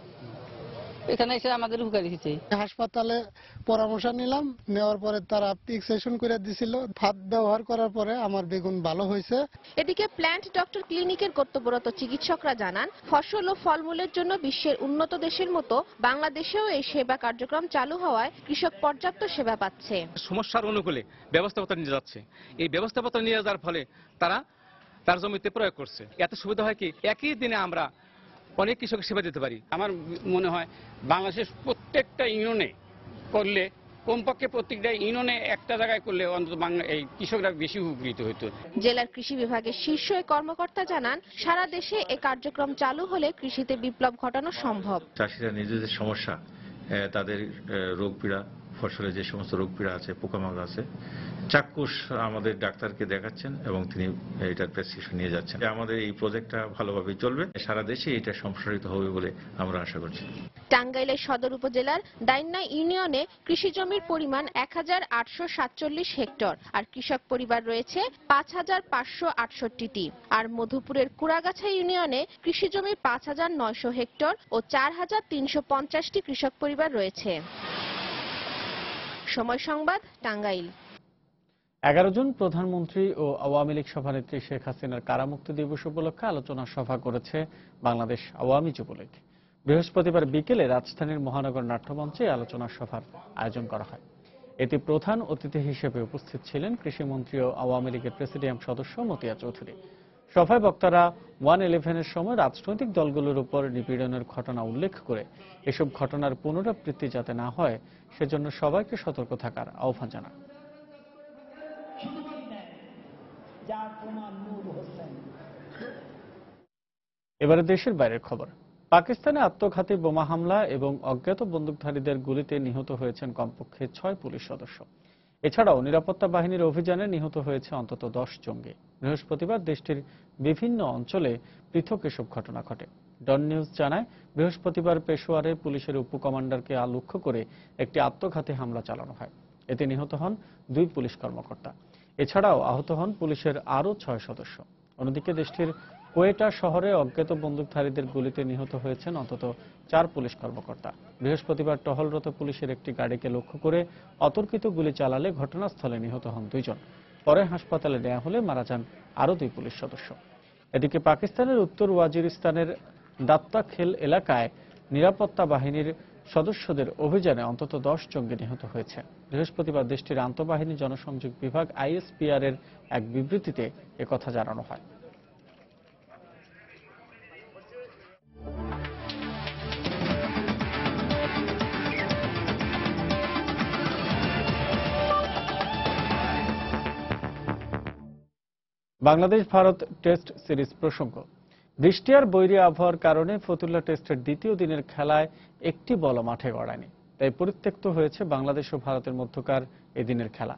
এখানে এসে আমাদের উপকারী হয়েছে। হাসপাতালে পরামর্শ নিলাম, নেওয়ার পরে তারা ফিক্সেশন করে দিছিল। ফাঁদ ব্যবহার করার পরে আমার বেগুন ভালো হয়েছে। এদিকে প্ল্যান্ট ডক্টর ক্লিনিকের কর্তব্যরত চিকিৎসকরা জানান, ফসল ও ফলমূলের জন্য বিশ্বের উন্নত দেশের মতো বাংলাদেশেও এই সেবা কার্যক্রম চালু হওয়ায় কৃষক পর্যাপ্ত সেবা পাচ্ছে। সমস্যার অনুকূলে ব্যবস্থাপত্র নিয়ে যাচ্ছে। এই ব্যবস্থাপত্র নিয়ে যাওয়ার ফলে তারা তার জমিতে প্রয়োগ করছে। এত সুবিধা হয় কি একই দিনে আমরা অনেক কৃষকের সেবা দিতে পারি। আমার মনে হয় বাংলাদেশের প্রত্যেকটা ইউনিয়নে করলে, কমপক্ষে প্রত্যেকটা ইউনিয়নে একটা জায়গায় করলে অন্তত এই কৃষকরা বেশি উপকৃত হতো। জেলার কৃষি বিভাগের শীর্ষ কর্মকর্তা জানান, সারা দেশে এই কার্যক্রম চালু হলে কৃষিতে বিপ্লব ঘটানো সম্ভব। চাষিরা নিজেদের সমস্যা, তাদের রোগ পীড়া, ফসলে যে সমস্ত রোগ পীড়া আছে, পোকামাকড় আছে, চাক্ষুষ আমাদের ডাক্তারকে দেখাচ্ছেন এবং তিনি এটার প্রেসক্রিপশন নিয়ে যাচ্ছেন। আমাদের এই প্রজেক্টটা ভালোভাবে চলবে, সারা দেশে এটা সম্প্রসারিত হবে বলে আমরা আশা করছি। টাঙ্গাইলের সদর উপজেলার দাইন্না ইউনিয়নে কৃষি জমির পরিমাণ ১,৮৪৭ হেক্টর আর কৃষক পরিবার রয়েছে ৫,৫৬৮টি। আর মধুপুরের কুড়াগাছা ইউনিয়নে কৃষি জমি ৫,৯০০ হেক্টর ও ৪,৩৫০টি কৃষক পরিবার রয়েছে। সময় সংবাদ, টাঙ্গাইল। 11 জন প্রধানমন্ত্রী ও আওয়ামী লীগ সভানেত্রী শেখ হাসিনার কারামুক্তি দিবস উপলক্ষে আলোচনা সভা করেছে বাংলাদেশ আওয়ামী যুবলীগ। বৃহস্পতিবার বিকেলে রাজধানীর মহানগর নাট্যমঞ্চে আলোচনা সভার আয়োজন করা হয়। এতে প্রধান অতিথি হিসেবে উপস্থিত ছিলেন কৃষিমন্ত্রী ও আওয়ামী লীগের প্রেসিডিয়াম সদস্য মতিয়া চৌধুরী। সভায় বক্তারা 111-এর সময় রাজনৈতিক দলগুলোর উপর নিপীড়নের ঘটনা উল্লেখ করে এসব ঘটনার পুনরাবৃত্তি যাতে না হয় সেজন্য সবাইকে সতর্ক থাকার আহ্বান জানান। এবারে দেশের বাইরের খবর। পাকিস্তানে আত্মঘাতী বোমা হামলা এবং অজ্ঞাত বন্দুকধারীদের গুলিতে নিহত হয়েছেন কমপক্ষে 6 পুলিশ সদস্য। এছাড়াও নিরাপত্তা বাহিনীর অভিযানে নিহত হয়েছে অন্তত 10 জঙ্গি। বৃহস্পতিবার দেশটির বিভিন্ন অঞ্চলে পৃথক এসব ঘটনা ঘটে। ডন নিউজ জানায়, বৃহস্পতিবার পেশোয়ারে পুলিশের উপকমান্ডারকে লক্ষ্য করে একটি আত্মঘাতী হামলা চালানো হয়। এতে নিহত হন 2 পুলিশ কর্মকর্তা। এছাড়াও আহত হন পুলিশের আরও 6 সদস্য। অন্যদিকে দেশটির কোয়েটা শহরে অজ্ঞাত বন্দুকধারীদের গুলিতে নিহত হয়েছেন অন্তত 4 পুলিশ কর্মকর্তা। বৃহস্পতিবার টহলরত পুলিশের একটি গাড়িকে লক্ষ্য করে অতর্কিত গুলি চালালে ঘটনাস্থলে নিহত হন 2 জন। পরে হাসপাতালে নেওয়া হলে মারা যান আরও 2 পুলিশ সদস্য। এদিকে পাকিস্তানের উত্তর ওয়াজিরিস্তানের দাত্তা খেল এলাকায় নিরাপত্তা বাহিনীর সদস্যদের অভিযানে অন্তত 10 জঙ্গি নিহত হয়েছে। বৃহস্পতিবার দেশটির আন্তঃবাহিনী জনসংযোগ বিভাগ ISPR এর এক বিবৃতিতে একথা জানানো হয়। বাংলাদেশ ভারত টেস্ট সিরিজ প্রসঙ্গ। বৃষ্টি আর বৈরী আবহাওয়ার কারণে ফতুল্লা টেস্টের দ্বিতীয় দিনের খেলায় একটি বল মাঠে গড়ায়নি, তাই পরিত্যক্ত হয়েছে বাংলাদেশ ও ভারতের মধ্যকার এদিনের খেলা।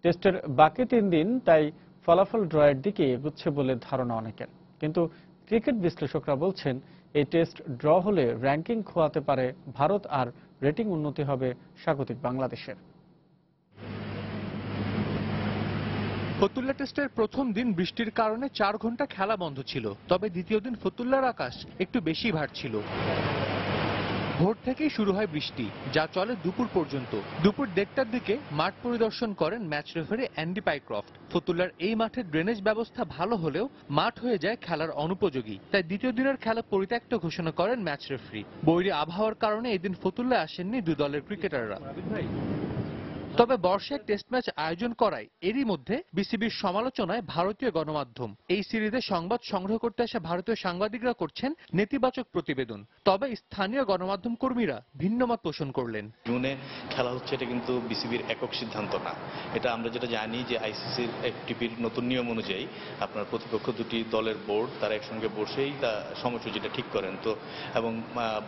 টেস্টের বাকি 3 দিন তাই ফলাফল ড্রয়ের দিকে এগুচ্ছে বলে ধারণা অনেকের। কিন্তু ক্রিকেট বিশ্লেষকরা বলছেন, এই টেস্ট ড্র হলে র্যাঙ্কিং খোয়াতে পারে ভারত আর রেটিং উন্নতি হবে স্বাগতিক বাংলাদেশের। ফতুল্লা টেস্টের প্রথম দিন বৃষ্টির কারণে 4 ঘন্টা খেলা বন্ধ ছিল, তবে দ্বিতীয় দিন ফতুল্লার আকাশ একটু বেশি ভার ছিল। ভোর থেকেই শুরু হয় বৃষ্টি, যা চলে দুপুর পর্যন্ত। দুপুর 1:30টার দিকে মাঠ পরিদর্শন করেন ম্যাচ রেফারি অ্যান্ডি পাইক্রফট। ফতুল্লার এই মাঠের ড্রেনেজ ব্যবস্থা ভালো হলেও মাঠ হয়ে যায় খেলার অনুপযোগী, তাই দ্বিতীয় দিনের খেলা পরিত্যক্ত ঘোষণা করেন ম্যাচ রেফারি। বৈরী আবহাওয়ার কারণে এদিন ফতুল্লায় আসেননি দুই দলের ক্রিকেটাররা। তবে বর্ষায় টেস্ট ম্যাচ আয়োজন করায় এরই মধ্যে বিসিবির সমালোচনায় ভারতীয় গণমাধ্যম। এই সিরিজে সংবাদ সংগ্রহ করতে আসা ভারতীয় সাংবাদিকরা করছেন নেতিবাচক প্রতিবেদন। তবে স্থানীয় গণমাধ্যম কর্মীরা ভিন্ন মত পোষণ করলেন। জুনে খেলা হচ্ছে, এটা কিন্তু বিসিবির একক সিদ্ধান্ত না। এটা আমরা যেটা জানি যে আইসিসির টিপির নতুন নিয়ম অনুযায়ী আপনার প্রতিপক্ষ দুটি দলের বোর্ড তারা একসঙ্গে বসেই তা সময়সূচিটা ঠিক করেন। তো এবং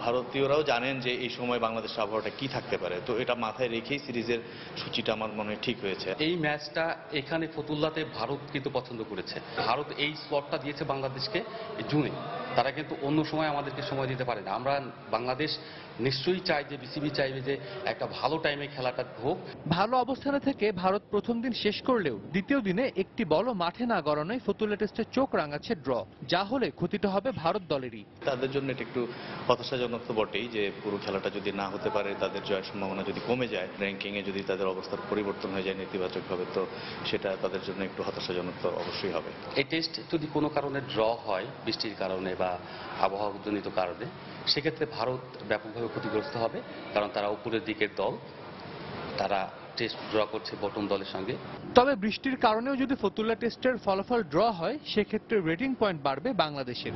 ভারতীয়রাও জানেন যে এই সময় বাংলাদেশের আবহাওয়াটা কি থাকতে পারে। তো এটা মাথায় রেখেই সিরিজের সূচিটা আমার মনে হয় ঠিক হয়েছে। এই ম্যাচটা এখানে ফতুল্লাতে ভারত কিন্তু পছন্দ করেছে। ভারত এই স্লটটা দিয়েছে বাংলাদেশকে জুনে, তারা কিন্তু অন্য সময় আমাদেরকে সময় দিতে পারে না। আমরা বাংলাদেশ নিশ্চয়ই চাই যে বিসিবি চাইবে যে একটা ভালো টাইমে খেলাটা হোক। ভালো অবস্থানে থেকে ভারত প্রথম দিন শেষ করলেও দ্বিতীয় দিনে একটি বলও মাঠে না গড়ানোয় ফতুল্লা টেস্টে চোখ রাঙাচ্ছে ড্র, যা হলে ক্ষতিটা হবে ভারত দলেরই। তাদের জন্য এটা একটু হতাশাজনক তো বটেই যে পুরো খেলাটা যদি না হতে পারে, তাদের জয়ের সম্ভাবনা যদি কমে যায়, র্যাঙ্কিংয়ে যদি তাদের অবস্থার পরিবর্তন হয়ে যায় নেতিবাচকভাবে, তো সেটা তাদের জন্য একটু হতাশাজনক তো অবশ্যই হবে। এই টেস্ট যদি কোনো কারণে ড্র হয়, বৃষ্টির কারণে বা আবহাওয়াজনিত কারণে, সেক্ষেত্রে ভারত ব্যাপকভাবে ক্ষতিগ্রস্ত হবে, কারণ তারা উপরের দিকের দল, তারা টেস্ট ড্র করছে বটম দলের সঙ্গে। তবে বৃষ্টির কারণেও যদি ফতুল্লা টেস্টের ফলাফল ড্র হয়, সেক্ষেত্রে রেটিং পয়েন্ট বাড়বে বাংলাদেশের।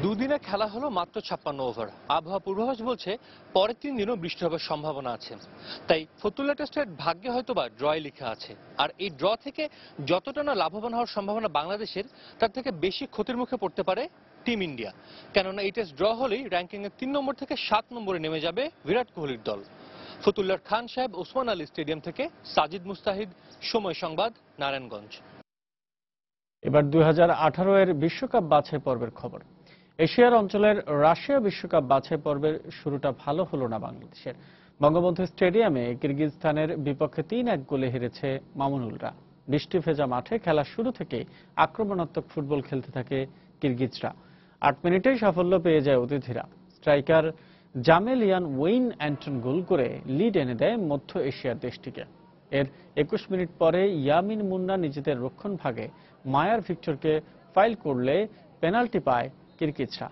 দুদিনে খেলা হলো মাত্র 56 ওভার। আবহাওয়া পূর্বাভাস বলছে পরের 3 দিনও বৃষ্টি হবার সম্ভাবনা আছে। তাই ফতুল্লা টেস্টের ভাগ্যে হয়তোবা ড্রয় লেখা আছে। আর এই ড্র থেকে যতটা না লাভবান হওয়ার সম্ভাবনা বাংলাদেশের, তার থেকে বেশি ক্ষতির মুখে পড়তে পারে টিম ইন্ডিয়া। কেননা এই টেস্ট ড্র হলেই র্যাঙ্কিংয়ে 3 নম্বর থেকে 7 নম্বরে নেমে যাবে বিরাট কোহলির দল। ফতুল্লার খান সাহেব ওসমান আলী স্টেডিয়াম থেকে সাজিদ মুস্তাহিদ, সময় সংবাদ, নারায়ণগঞ্জ। এবার 2018 এর বিশ্বকাপ বাছাই পর্বের খবর। এশিয়ার অঞ্চলের রাশিয়া বিশ্বকাপ বাছাই পর্বের শুরুটা ভালো হলো না বাংলাদেশের। বঙ্গবন্ধু স্টেডিয়ামে কিরগিজস্তানের বিপক্ষে 3-1 গোলে হেরেছে মামুনুলরা। বৃষ্টি ভেজা মাঠে খেলা শুরু থেকে আক্রমণাত্মক ফুটবল খেলতে থাকে কিরগিজরা। 8 মিনিটেই সাফল্য পেয়ে যায় অতিথিরা। স্ট্রাইকার জামেলিয়ান ওয়েইন অ্যান্টন গোল করে লিড এনে দেয় মধ্য এশিয়ার দেশটিকে। এর 21 মিনিট পরে ইয়ামিন মুন্না নিজেদের রক্ষণ ভাগে মায়ার ভিক্টরকে ফাইল করলে পেনাল্টি পায় কিরগিজরা,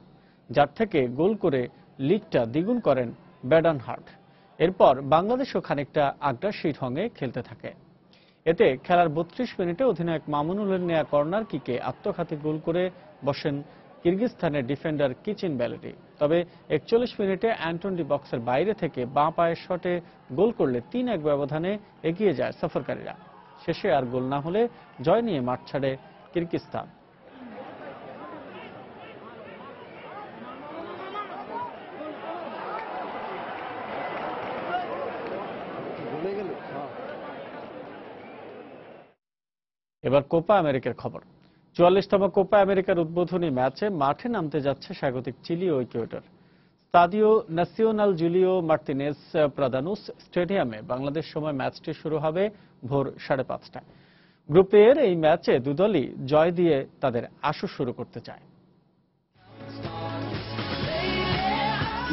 যার থেকে গোল করে লিডটা দ্বিগুণ করেন বেডানহার্ট। এরপর বাংলাদেশও খানিকটা আগ্রাসী ঢঙে খেলতে থাকে। এতে খেলার 32 মিনিটে অধিনায়ক মামুনুলের নেয়া কর্নার কিকে আত্মঘাতী গোল করে বসেন কিরগিজস্তানের ডিফেন্ডার কিচিন ব্যালেরি। তবে 41 মিনিটে অ্যান্টন ডি বক্সের বাইরে থেকে বাঁ পায়ের শটে গোল করলে 3-1 ব্যবধানে এগিয়ে যায় সফরকারীরা। শেষে আর গোল না হলে জয় নিয়ে মাঠ ছাড়ে কিরগিজস্তান। এবার কোপা আমেরিকার খবর। 44তম কোপা আমেরিকার উদ্বোধনী ম্যাচে মাঠে নামতে যাচ্ছে স্বাগতিক চিলি ও ইকুয়েডর। স্তাদিও ন্যাসিওনাল জুলিও মার্তিনেজ প্রাদানুস স্টেডিয়ামে বাংলাদেশ সময় ম্যাচটি শুরু হবে ভোর 5:30টায়। গ্রুপ এ এর এই ম্যাচে দুদলই জয় দিয়ে তাদের আসর শুরু করতে চায়।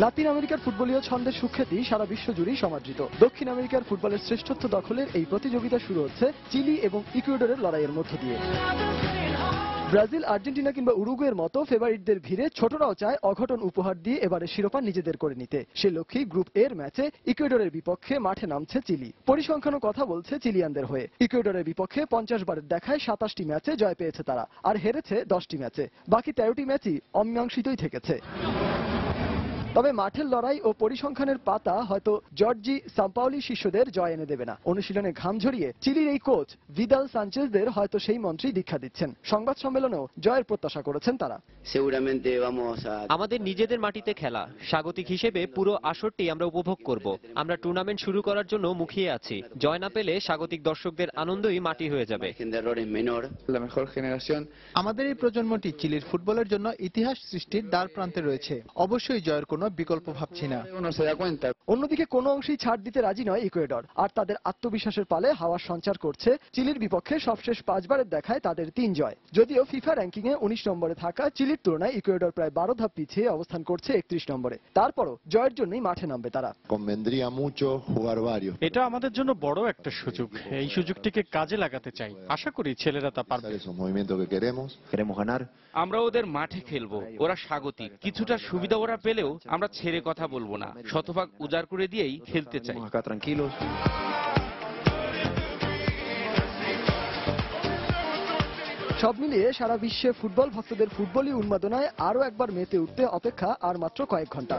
লাতিন আমেরিকার ফুটবলীয় ছন্দের সুখ্যাতি সারা বিশ্ব জুড়েই সমাদৃত। দক্ষিণ আমেরিকার ফুটবলের শ্রেষ্ঠত্ব দখলের এই প্রতিযোগিতা শুরু হচ্ছে চিলি এবং ইকুয়েডরের লড়াইয়ের মধ্য দিয়ে। ব্রাজিল, আর্জেন্টিনা কিংবা উরুগুয়ের মতো ফেভারিটদের ভিড়ে ছোটরাও চায় অঘটন উপহার দিয়ে এবারে শিরোপা নিজেদের করে নিতে। সে লক্ষ্যেই গ্রুপ এর ম্যাচে ইকুয়েডরের বিপক্ষে মাঠে নামছে চিলি। পরিসংখ্যানও কথা বলছে চিলিয়ানদের হয়ে। ইকুয়েডরের বিপক্ষে 50 বারের দেখায় 27টি ম্যাচে জয় পেয়েছে তারা, আর হেরেছে 10টি ম্যাচে। বাকি 13টি ম্যাচই অমীমাংসিতই থেকেছে। তবে মাঠের লড়াই ও পরিসংখ্যানের পাতা হয়তো জর্জি সাম্পাওলি শিষ্যদের জয় এনে দেবে না। অনুশীলনে ঘাম ঝরিয়ে চিলির এই কোচ ভিদাল সানচেজদের হয়তো সেই মন্ত্রেই দীক্ষা দিচ্ছেন। সংবাদ সম্মেলনেও জয়ের প্রত্যাশা করেছেন তারা। আমাদের নিজেদের মাটিতে খেলা, স্বাগতিক হিসেবে পুরো আসরটি আমরা উপভোগ করব। আমরা টুর্নামেন্ট শুরু করার জন্য মুখিয়ে আছি। জয় না পেলে স্বাগতিক দর্শকদের আনন্দই মাটি হয়ে যাবে। আমাদের এই প্রজন্মটি চিলির ফুটবলের জন্য ইতিহাস সৃষ্টির দ্বার প্রান্তে রয়েছে। অবশ্যই জয়ের কোনো কোনো বিকল্প ভাবছি না। অন্যদিকে কোনো অংশেই ছাড় দিতে রাজি নয় ইকুয়েডর, আর তাদের আত্মবিশ্বাসের পালে হাওয়ার সঞ্চার করছে চিলির বিপক্ষে সবশেষ 5 বারের দেখায় তাদের 3 জয়। যদিও ফিফা র্যাঙ্কিংয়ে 19 নম্বরে থাকা চিলির তুলনায় ইকুয়েডর প্রায় 12 ধাপ পিছিয়ে অবস্থান করছে 31 নম্বরে। তারপরও জয়ের জন্যই মাঠে নামবে তারা। এটা আমাদের জন্য বড় একটা সুযোগ, এই সুযোগটিকে কাজে লাগাতে চাই, আশা করি ছেলেরা তা পারবে। আমরা ওদের মাঠে খেলবো, ওরা স্বাগতিক, কিছুটা সুবিধা ওরা পেলেও আমরা ছেড়ে কথা বলবো না, শতভাগ উজাড় করে দিয়েই খেলতে চাই। সব মিলিয়ে সারা বিশ্বে ফুটবল ভক্তদের ফুটবলি উন্মাদনায় আরো একবার মেতে উঠতে অপেক্ষা আর মাত্র কয়েক ঘন্টা।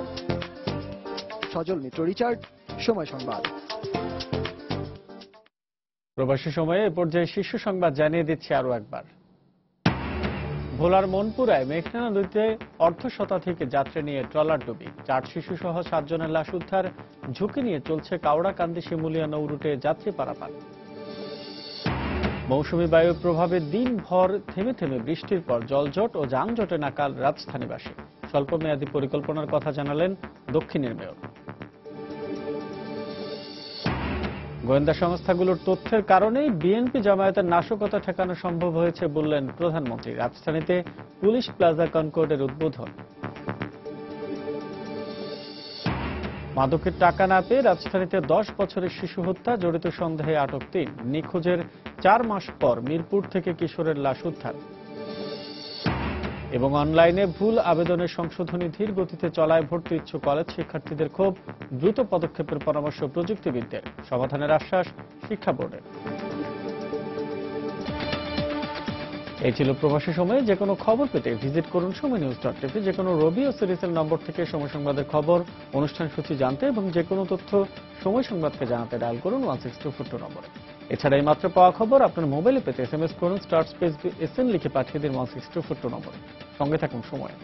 সজল মিত্র, রিচার্ড, সময় সংবাদ। প্রবাসী সময়ে এ পর্যায়ে শীর্ষ সংবাদ জানিয়ে দিচ্ছি আরো একবার। ভোলার মনপুরায় মেঘনা নদীতে অর্ধশতাধিক যাত্রী নিয়ে ট্রলার ডুবি, 4 শিশু সহ 7 জনের লাশ উদ্ধার। ঝুঁকি নিয়ে চলছে কাওড়াকান্দি শিমুলিয়া নৌ রুটে যাত্রী পারাপার। মৌসুমী বায়ুর প্রভাবে দিনভর থেমে থেমে বৃষ্টির পর জলজট ও যানজটে নাকাল রাজধানীবাসী। স্বল্পমেয়াদী পরিকল্পনার কথা জানালেন দক্ষিণের মেয়র। গোয়েন্দা সংস্থাগুলোর তথ্যের কারণেই বিএনপি জামায়াতের নাশকতা ঠেকানো সম্ভব হয়েছে বললেন প্রধানমন্ত্রী। রাজধানীতে পুলিশ প্লাজা কনকর্ডের উদ্বোধন। মাদকের টাকা না পেয়ে রাজধানীতে 10 বছরের শিশু হত্যা, জড়িত সন্দেহে আটক 3। নিখোঁজের 4 মাস পর মিরপুর থেকে কিশোরের লাশ উদ্ধার। এবং অনলাইনে ভুল আবেদনের সংশোধনী ধীর গতিতে চলায় ভর্তি ইচ্ছুক কলেজ শিক্ষার্থীদের ক্ষোভ, দ্রুত পদক্ষেপের পরামর্শ প্রযুক্তিবিদদের। সমাধানের আশ্বাস শিক্ষা বোর্ডের। এই ছিল প্রবাসী সময়ে। যে কোনো খবর পেতে ভিজিট করুন সময়নিউজ.টিভি। যে কোনো রবি ও সিরিজের নম্বর থেকে সময় সংবাদের খবর, অনুষ্ঠান সূচি জানতে এবং যে কোনো তথ্য সময় সংবাদকে জানাতে ডায়াল করুন 16242 নম্বরে। এছাড়া এই মাত্র পাওয়া খবর আপনার মোবাইলে পেতে SMS করুন *SN লিখে পাঠিয়ে দিন 16242 নম্বরে। সঙ্গে থাকুন সময়।